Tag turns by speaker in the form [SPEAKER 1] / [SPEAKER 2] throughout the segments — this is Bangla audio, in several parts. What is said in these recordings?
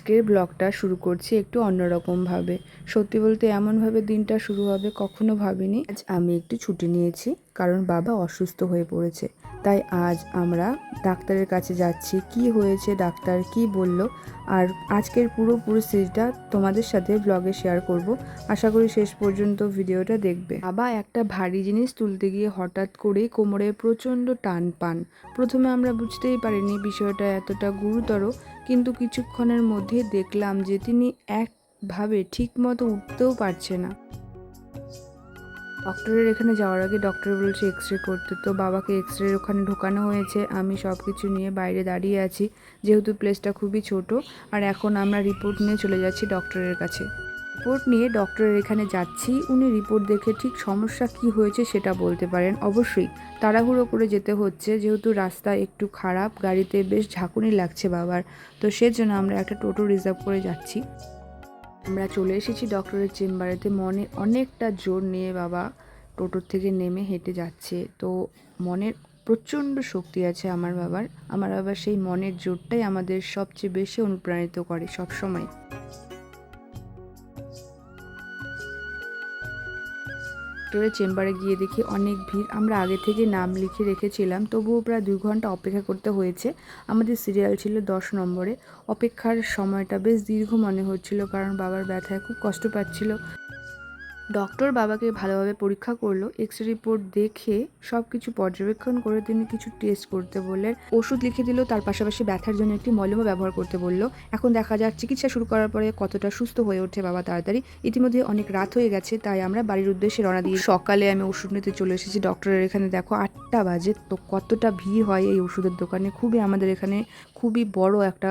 [SPEAKER 1] আজকের ব্লগটা শুরু করছি একটু অন্যরকমভাবে। সত্যি বলতে এমনভাবে দিনটা শুরু হবে কখনো ভাবিনি। আজ আমি একটু ছুটি নিয়েছি কারণ বাবা অসুস্থ হয়ে পড়েছে। তাই আজ আমরা ডাক্তারের কাছে যাচ্ছি। কি হয়েছে, ডাক্তার কি বলল, আর আজকের পুরো পরিস্থিতিটা তোমাদের সাথে ব্লগে শেয়ার করব। আশা করি শেষ পর্যন্ত ভিডিওটা দেখবে। বাবা একটা ভারী জিনিস তুলতে গিয়ে হঠাৎ করেই কোমরে প্রচণ্ড টান পান। প্রথমে আমরা বুঝতেই পারিনি বিষয়টা এতটা গুরুতর, কিন্তু কিছুক্ষণের মধ্যে দেখলাম যে তিনি একভাবে ঠিকমতো উঠতেও পারছে না। ডক্টরের এখানে যাওয়ার আগে ডক্টর বলছে এক্স রে করতে, তো বাবাকে এক্স রে ওখানে ঢোকানো হয়েছে। আমি সব কিছু নিয়ে বাইরে দাঁড়িয়ে আছি, যেহেতু প্লেসটা খুবই ছোট। আর এখন আমরা রিপোর্ট নিয়ে চলে যাচ্ছি ডক্টরের কাছে। রিপোর্ট নিয়ে ডক্টরের এখানে যাচ্ছি। উনি রিপোর্ট দেখে ঠিক সমস্যা কি হয়েছে সেটা বলতে পারেন। অবশ্যই তাড়াহুড়ো করে যেতে হচ্ছে, যেহেতু রাস্তা একটু খারাপ, গাড়িতে বেশ ঝাঁকুনি লাগছে বাবার, তো সেজন্য আমরা একটা টোটো রিজার্ভ করে যাচ্ছি। আমরা চলে এসেছি ডক্টরের চেম্বারেতে। মনে অনেকটা জোর নিয়ে বাবা টোটোর থেকে নেমে হেঁটে যাচ্ছে। তো মনের প্রচণ্ড শক্তি আছে আমার বাবার সেই মনের জোরটাই আমাদের সবচেয়ে বেশি অনুপ্রাণিত করে সবসময়। ডক্টরের চেম্বারে গিয়ে দেখি অনেক ভিড়। আমরা আগে থেকে নাম লিখে রেখেছিলাম, তবুও প্রায় 2 ঘন্টা অপেক্ষা করতে হয়েছে। আমাদের সিরিয়াল ছিল 10 নম্বরে। অপেক্ষার সময়টা বেশ দীর্ঘ মনে হচ্ছিল, কারণ বাবার ব্যথায় খুব কষ্ট পাচ্ছিল। ডক্টর বাবাকে ভালোভাবে পরীক্ষা করলো। এক্স রে রিপোর্ট দেখে সব কিছু পর্যবেক্ষণ করে তিনি কিছু টেস্ট করতে বললেন, ওষুধ লিখে দিল। তার পাশাপাশি ব্যথার জন্য একটি মলমও ব্যবহার করতে বলল। এখন দেখা যাক চিকিৎসা শুরু করার পরে কতটা সুস্থ হয়ে ওঠে বাবা তাড়াতাড়ি। ইতিমধ্যে অনেক রাত হয়ে গেছে, তাই আমরা বাড়ির উদ্দেশ্যে রওনা দিয়ে সকালে আমি ওষুধ নিতে চলে এসেছি ডক্টরের এখানে। দেখো 8টা বাজে, তো কতটা ভিড় হয় এই ওষুধের দোকানে। আমাদের এখানে খুবই বড় একটা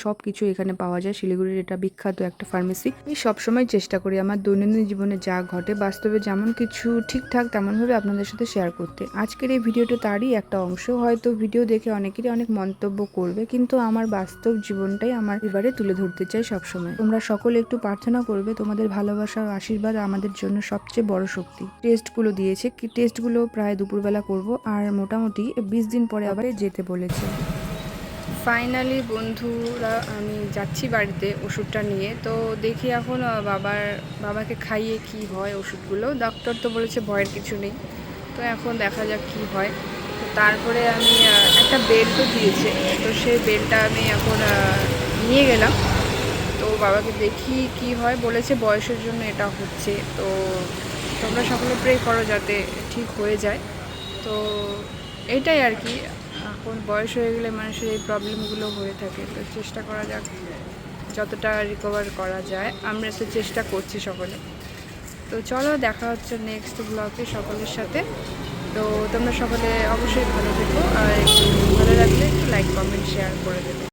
[SPEAKER 1] সব কিছু এখানে পাওয়া যায়। শিলিগুড়ির এটা বিখ্যাত একটা ফার্মেসি। আমি সবসময় চেষ্টা করি আমার দৈনন্দিন জীবনে যা ঘটে বাস্তবে যেমন কিছু ঠিকঠাক তেমনভাবে আপনাদের সাথে শেয়ার করতে। আজকের এই ভিডিওটা তারই একটা অংশ। হয়তো ভিডিও দেখে অনেকেরই অনেক মন্তব্য করবে, কিন্তু আমার বাস্তব জীবনটাই আমার এবারে তুলে ধরতে চাই সবসময়। তোমরা সকলে একটু প্রার্থনা করবে, তোমাদের ভালোবাসা ও আশীর্বাদ আমাদের জন্য সবচেয়ে বড় শক্তি। টেস্টগুলো দিয়েছে, টেস্টগুলো প্রায় দুপুরবেলা করব, আর মোটামুটি 20 দিন পরে আবার যেতে বলেছে। ফাইনালি বন্ধুরা আমি যাচ্ছি বাড়িতে ওষুধটা নিয়ে। তো দেখি এখন বাবাকে খাইয়ে কি হয় ওষুধগুলো। ডক্টর তো বলেছে ভয়ের কিছু নেই, তো এখন দেখা যাক কি হয়। তো তারপরে আমি একটা বেল্টও দিয়েছে, তো সেই বেল্টটা আমি এখন নিয়ে গেলাম। তো বাবাকে দেখি কি হয়। বলেছে বয়সের জন্য এটা হচ্ছে, তো তোমরা সকলে প্রে করো যাতে ঠিক হয়ে যায়। তো এটাই আর কি, এখন বয়স হয়ে গেলে মানুষের এই প্রবলেমগুলো হয়ে থাকে। তো চেষ্টা করা যাক যতটা রিকভার করা যায়, আমরা তো চেষ্টা করছি সকলে। তো চলো দেখা হচ্ছে নেক্সট ব্লগে সকলের সাথে। তো তোমরা সকলে অবশ্যই ভালো থেকো, আর একটু ভালো লাগলে একটু লাইক কমেন্ট শেয়ার করে দেবে।